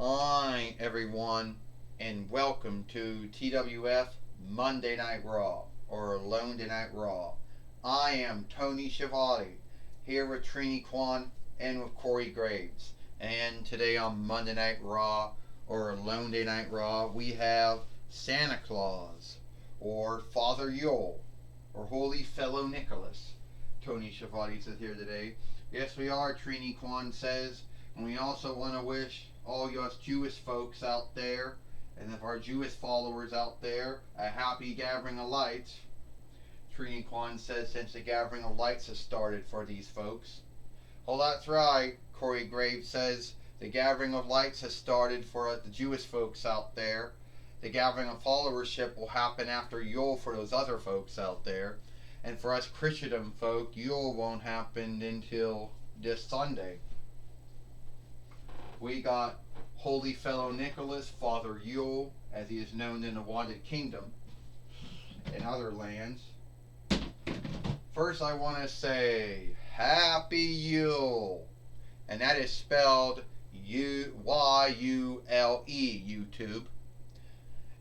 Hi, everyone, and welcome to TWF Monday Night Raw, or Monday Night Raw. I am Tony Schiavone, here with Trini Kwan and with Corey Graves. And today on Monday Night Raw, or Monday Night Raw, we have Santa Claus, or Father Yule, or Holy Fellow Nicholas. Tony Schiavone is here today. Yes, we are, Trini Kwan says. And we also want to wish all us Jewish folks out there, and of our Jewish followers out there, a happy gathering of lights. Trini Kwan says since the gathering of lights has started for these folks. Well, that's right, Corey Graves says. The gathering of lights has started for the Jewish folks out there. The gathering of followership will happen after Yule for those other folks out there. And for us Christendom folk, Yule won't happen until this Sunday. We got Holy Fellow Nicholas, Father Yule, as he is known in the Wanted Kingdom and other lands. First, I want to say Happy Yule, and that is spelled Y-U-L-E, YouTube.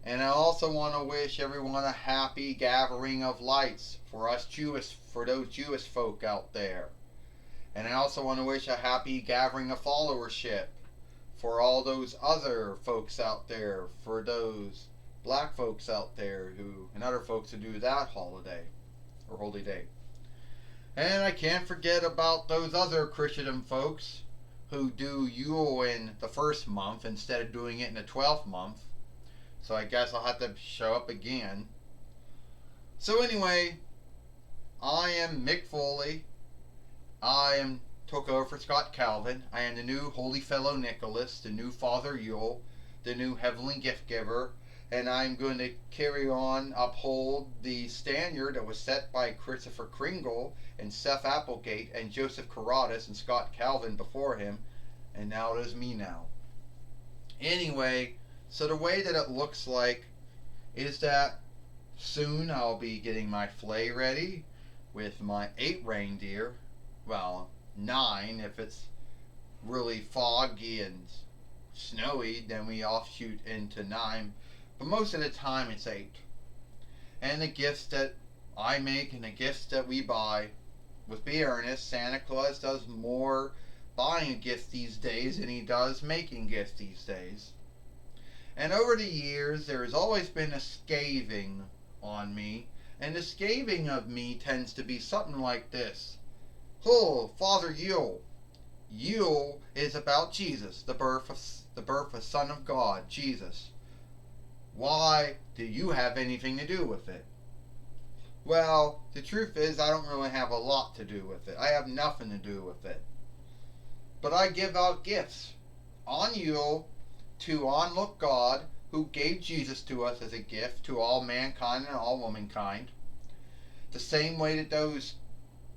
And I also want to wish everyone a happy gathering of lights for those Jewish folk out there. And I also want to wish a happy gathering of followership for all those other folks out there, for those black folks out there and other folks who do that holiday or holy day. And I can't forget about those other Christendom folks who do Yule in the first month instead of doing it in the 12th month. So I guess I'll have to show up again. So anyway, I am Mick Foley. I took over for Scott Calvin. I am the new Holy Fellow Nicholas, the new Father Yule, the new Heavenly Gift Giver, and I'm going to carry on, uphold the standard that was set by Christopher Kringle and Seth Applegate and Joseph Caradas and Scott Calvin before him, and now it is me now. Anyway, so the way that it looks like is that soon I'll be getting my sleigh ready with my 8 reindeer. Well, 9 if it's really foggy and snowy, then we offshoot into 9, but most of the time it's 8. And the gifts that I make and the gifts that we buy, with be earnest, Santa Claus does more buying a gift these days than he does making gifts these days. And over the years there has always been a scathing on me, and the scathing of me tends to be something like this. Oh, Father Yule. Yule is about Jesus, the birth of Son of God, Jesus. Why do you have anything to do with it? Well, the truth is I don't really have a lot to do with it. I have nothing to do with it. But I give out gifts on Yule to onlook God, who gave Jesus to us as a gift to all mankind and all womankind. The same way that those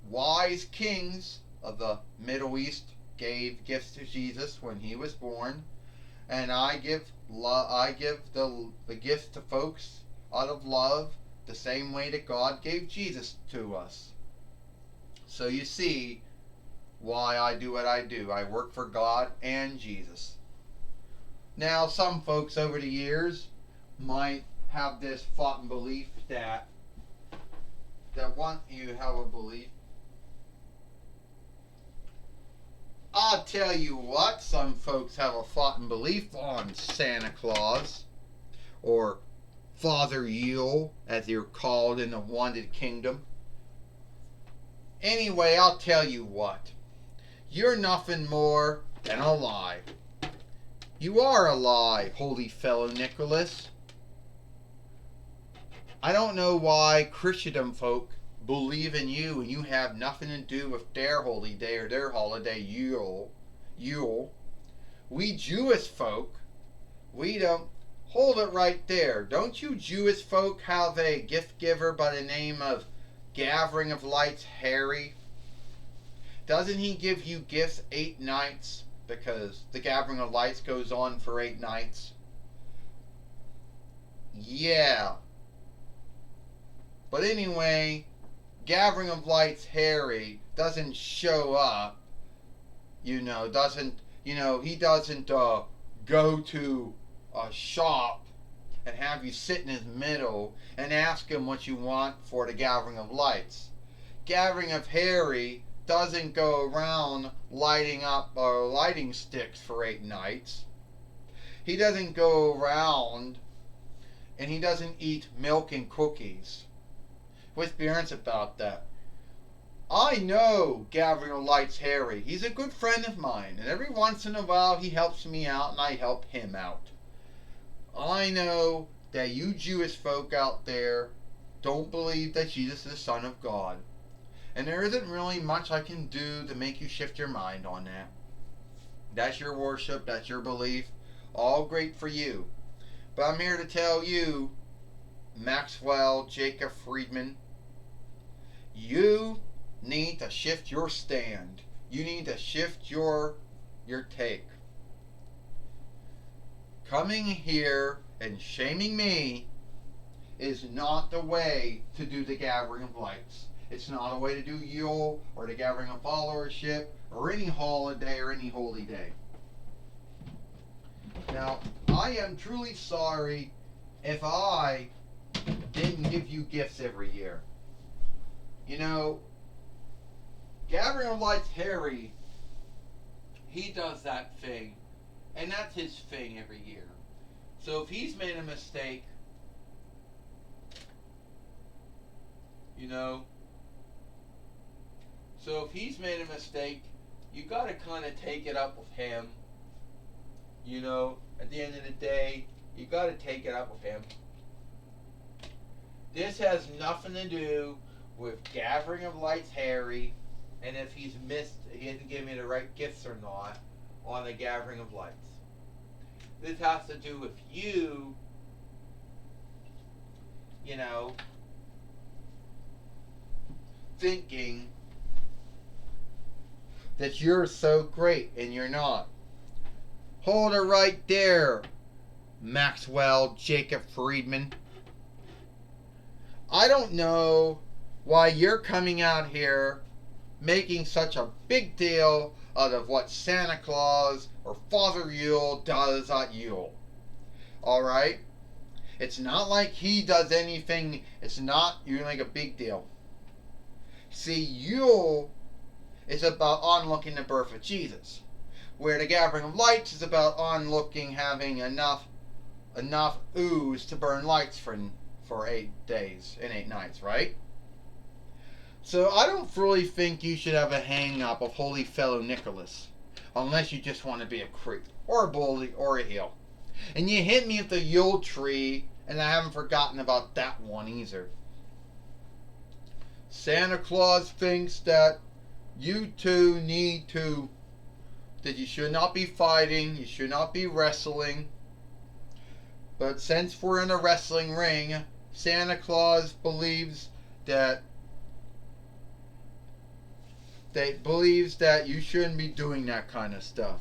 wise kings of the Middle East gave gifts to Jesus when he was born, and I give the gifts to folks out of love the same way that God gave Jesus to us. So you see why I do what I do. I work for God and Jesus. Now, some folks over the years might have this thought and belief that want you to have a belief. I'll tell you what, some folks have a thought and belief on Santa Claus, or Father Yule, as you're called in the Wanted Kingdom. Anyway, I'll tell you what. You're nothing more than a lie. You are a lie, Holy Fellow Nicholas. I don't know why Christendom folk believe in you and you have nothing to do with their holy day or their holiday, Yule. We Jewish folk, we don't. Hold it right there. Don't you Jewish folk have a gift giver by the name of Gathering of Lights, Harry? Doesn't he give you gifts 8 nights? Because the Gathering of Lights goes on for 8 nights. Yeah. But anyway, Gathering of Lights Harry doesn't show up, he doesn't go to a shop and have you sit in his middle and ask him what you want for the Gathering of Lights. Gathering of Harry doesn't go around lighting up lighting sticks for 8 nights. He doesn't go around and he doesn't eat milk and cookies. Let's be honest about that. I know Gathering of Lights Harry. He's a good friend of mine, and every once in a while he helps me out and I help him out. I know that you Jewish folk out there don't believe that Jesus is the Son of God. And there isn't really much I can do to make you shift your mind on that. That's your worship, that's your belief. All great for you. But I'm here to tell you, Maxwell Jacob Friedman, you need to shift your stand. You need to shift your take. Coming here and shaming me is not the way to do the Gathering of Lights. It's not a way to do Yule or the Gathering of Followership or any holiday or any holy day. Now, I am truly sorry if I didn't give you gifts every year. You know, Gathering of Lights Harry, he does that thing, and that's his thing every year. So if he's made a mistake, you know, so if he's made a mistake, you got to kind of take it up with him. You know, at the end of the day, you got to take it up with him. This has nothing to do with Gathering of Lights Harry, and if he hasn't given me the right gifts or not on the Gathering of Lights. This has to do with you, you know, thinking that you're so great and you're not. Hold it right there, Maxwell Jacob Friedman. I don't know why you're coming out here making such a big deal out of what Santa Claus or Father Yule does at Yule. Alright? It's not like he does anything. It's not, you make a big deal. See, Yule is about onlooking the birth of Jesus, where the Gathering of Lights is about onlooking having enough ooze to burn lights for 8 days and 8 nights, right? So I don't really think you should have a hang-up of Holy Fellow Nicholas, unless you just want to be a creep, or a bully, or a heel. And you hit me with the Yule tree, and I haven't forgotten about that one either. Santa Claus thinks that you two need to, that you should not be fighting, you should not be wrestling. But since we're in a wrestling ring, Santa Claus believes that you shouldn't be doing that kind of stuff.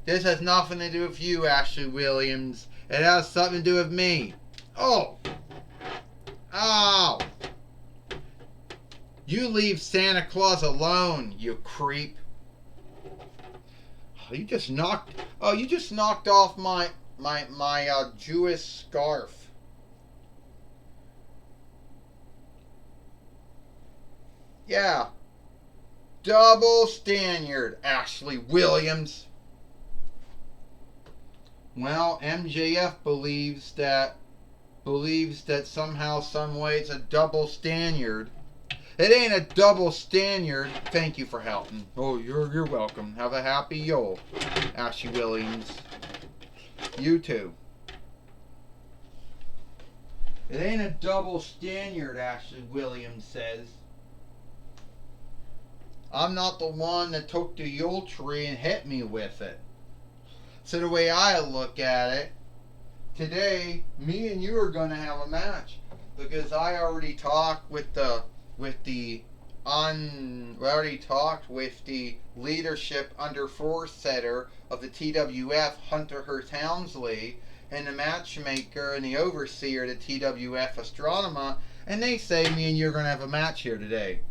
This has nothing to do with you, Ashley Williams. It has something to do with me. Oh! Ow! You leave Santa Claus alone, you creep. You just knocked off my Jewish scarf. Yeah. Double standard, Ashley Williams. Well, MJF believes that somehow, some way it's a double standard. It ain't a double standard. Thank you for helping. Oh, you're welcome. Have a happy Yule, Ashley Williams. You too. It ain't a double standard, Ashley Williams says. I'm not the one that took the Yule tree and hit me with it. So the way I look at it, today, me and you are going to have a match. Because I already talked with the leadership under force setter of the TWF, Hunter Hearst Helmsley, and the matchmaker and the overseer of the TWF, Astronema, and they say me and you're going to have a match here today.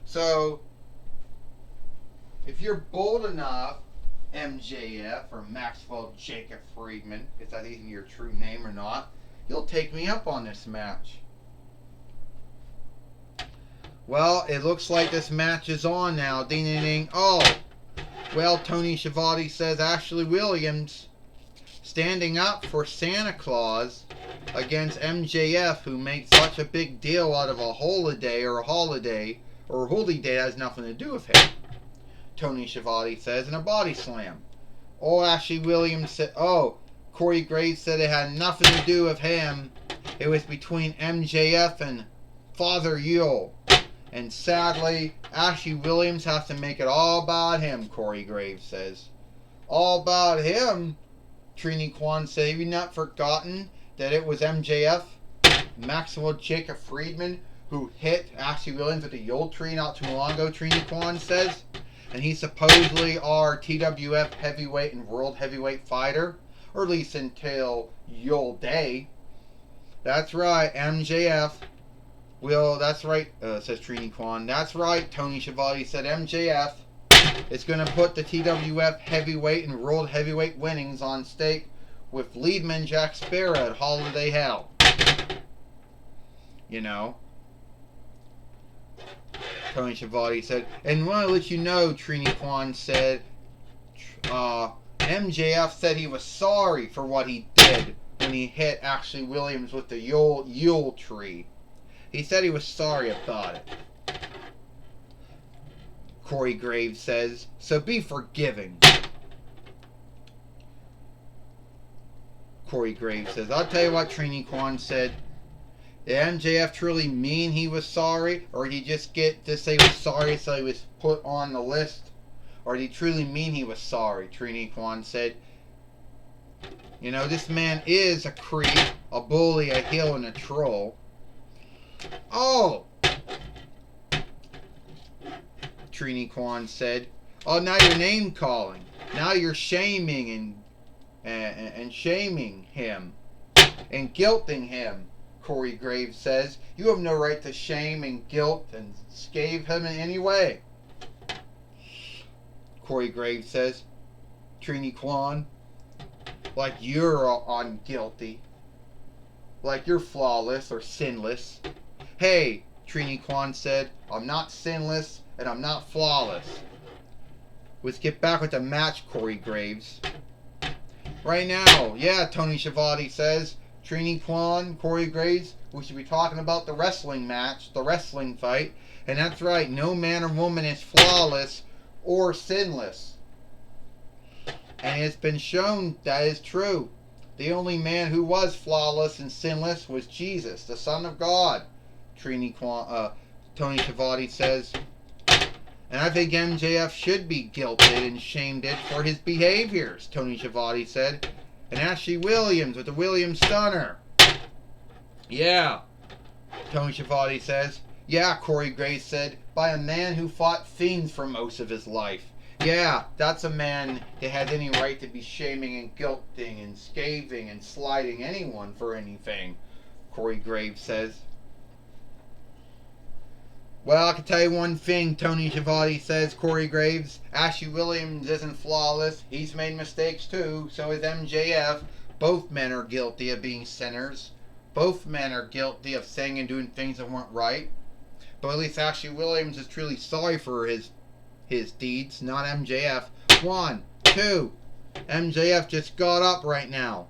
So, if you're bold enough MJF, or Maxwell Jacob Friedman, if that's even your true name or not, you'll take me up on this match. Well, it looks like this match is on now. Ding, ding, ding. Oh, well, Tony Schiavone says Ashley Williams standing up for Santa Claus against MJF, who makes such a big deal out of a holiday or holiday has nothing to do with him. Tony Schiavone says in a body slam. Oh, Ashley Williams said, Corey Graves said it had nothing to do with him. It was between MJF and Father Yule. And sadly, Ashley Williams has to make it all about him, Corey Graves says. All about him? Trini Kwan said, have you not forgotten that it was MJF, Maxwell Jacob Friedman, who hit Ashley Williams with the Yule Tree not too long ago, Trini Kwan says? And he's supposedly our TWF heavyweight and world heavyweight fighter, or at least until Yule Day. That's right, MJF. Well, that's right, says Trini Kwan. That's right, Tony Schiavone said MJF is going to put the TWF heavyweight and world heavyweight winnings on stake with leadman Jack Sparrow at Holiday Hell. You know. Tony Schiavone said, and want to let you know, Trini Kwan said, MJF said he was sorry for what he did when he hit Ashley Williams with the Yule Tree. He said he was sorry about it. Corey Graves says, so be forgiving. Corey Graves says, I'll tell you what, Trini Kwan said. Did MJF truly mean he was sorry? Or did he just get to say he was sorry so he was put on the list? Or did he truly mean he was sorry? Trini Kwan said, you know, this man is a creep, a bully, a heel, and a troll. Oh! Trini Kwan said, oh, now you're name calling. Now you're shaming and shaming him and guilting him. Corey Graves says, you have no right to shame and guilt and scathe him in any way. Corey Graves says, Trini Kwan, like you're unguilty, like you're flawless or sinless. Hey, Trini Kwan said, I'm not sinless and I'm not flawless. Let's get back with the match, Corey Graves. Right now, yeah, Tony Schiavone says, Trini Kwan, Corey Graves, we should be talking about the wrestling match, the wrestling fight. And that's right, no man or woman is flawless or sinless. And it's been shown that is true. The only man who was flawless and sinless was Jesus, the Son of God. Tony Schiavone says. And I think MJF should be guilted and shamed for his behaviors, Tony Schiavone said. And Ashley Williams with the Williams Stunner. Yeah, Tony Schiavone says. Yeah, Corey Graves said, by a man who fought fiends for most of his life. Yeah, that's a man that has any right to be shaming and guilting and scathing and slighting anyone for anything, Corey Graves says. Well, I can tell you one thing, Tony Schiavone says, Corey Graves. Ashley Williams isn't flawless. He's made mistakes too. So is MJF. Both men are guilty of being sinners. Both men are guilty of saying and doing things that weren't right. But at least Ashley Williams is truly sorry for his deeds, not MJF. 1, 2. MJF just got up right now.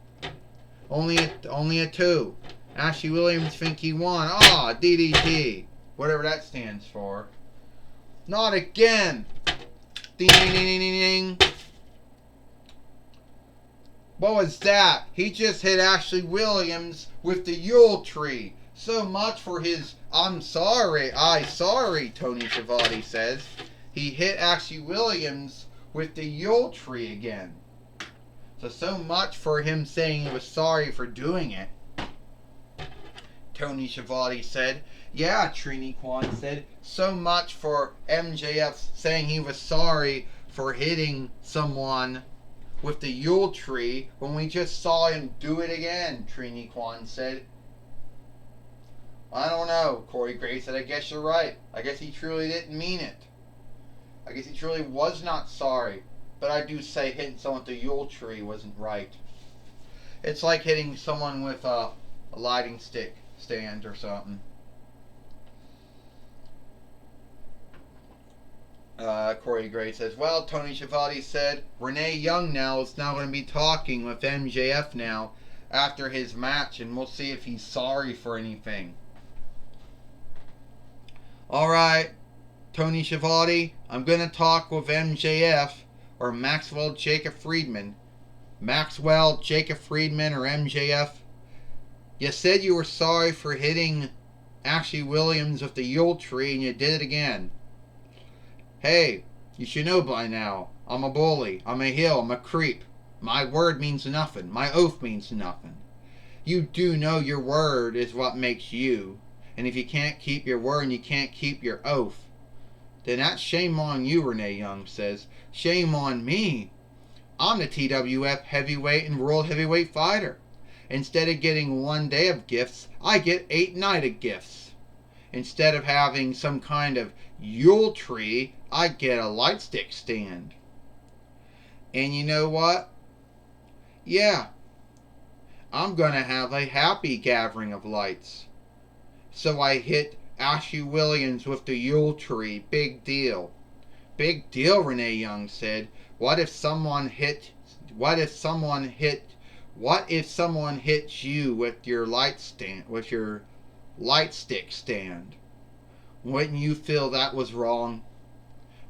Only a 2. Ashley Williams think he won. DDT. Whatever that stands for. Not again. Ding, ding, ding, ding, ding. What was that? He just hit Ashley Williams with the Yule Tree. So much for his I'm sorry, Tony Schiavone says. He hit Ashley Williams with the Yule Tree again. So much for him saying he was sorry for doing it. Tony Schiavone said. Yeah, Trini Kwan said. So much for MJF saying he was sorry for hitting someone with the Yule Tree when we just saw him do it again, Trini Kwan said. I don't know, Corey Graves said. I guess you're right. I guess he truly didn't mean it. I guess he truly was not sorry but I do say hitting someone with the Yule tree wasn't right. It's like hitting someone with a lighting stick stand or something. Corey Gray says, well, Tony Schiavone said Renee Young now is now going to be talking with MJF now after his match, and we'll see if he's sorry for anything. Alright, Tony Schiavone, I'm going to talk with MJF, or Maxwell Jacob Friedman. Maxwell Jacob Friedman, or MJF. You said you were sorry for hitting Ashley Williams with the Yule tree, and you did it again. Hey, you should know by now, I'm a bully, I'm a heel, I'm a creep. My word means nothing, my oath means nothing. You do know your word is what makes you, and if you can't keep your word and you can't keep your oath, then that's shame on you, Renee Young says. Shame on me. I'm the TWF heavyweight and world heavyweight fighter. Instead of getting 1 day of gifts, I get 8 night of gifts. Instead of having some kind of Yule tree, I get a light stick stand. And you know what? Yeah, I'm gonna have a happy gathering of lights. So I hit Ashley Williams with the Yule tree. Big deal. Big deal, Renee Young said. What if someone hits you with your light stick stand? Wouldn't you feel that was wrong?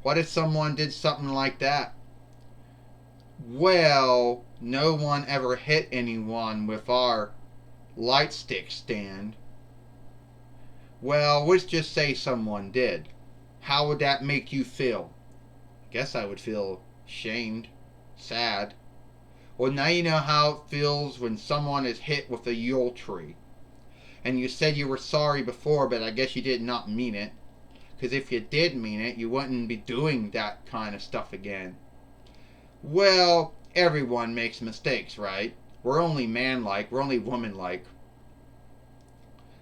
What if someone did something like that? Well, no one ever hit anyone with our light stick stand. Well, let's just say someone did. How would that make you feel? I guess I would feel shamed, sad. Well, now you know how it feels when someone is hit with a Yule tree. And you said you were sorry before, but I guess you did not mean it. Because if you did mean it, you wouldn't be doing that kind of stuff again. Well, everyone makes mistakes, right? We're only man-like, we're only woman-like.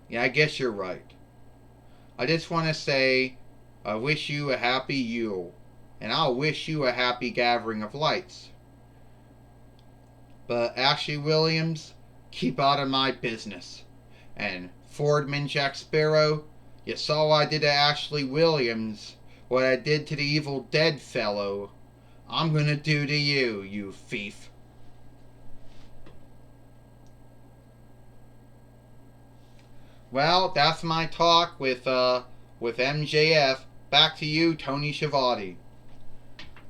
Yeah, I guess you're right. I just want to say, I wish you a happy Yule. And I'll wish you a happy gathering of lights. But Ashley Williams, keep out of my business. And Fordman Jack Sparrow, you saw what I did to Ashley Williams, what I did to the Evil Dead fellow. I'm gonna do to you, you thief. Well, that's my talk with MJF. Back to you, Tony Schiavone.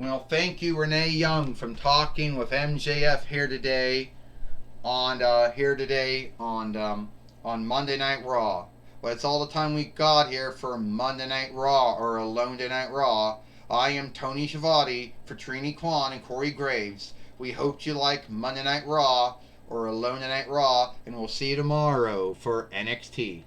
Well, thank you, Renee Young, from talking with MJF here today on Monday Night Raw. Well, it's all the time we got here for Monday Night Raw, or Alone Tonight Raw. I am Tony Schiavone for Trini Kwan and Corey Graves. We hope you like Monday Night Raw or Alone Tonight Raw, and we'll see you tomorrow for NXT.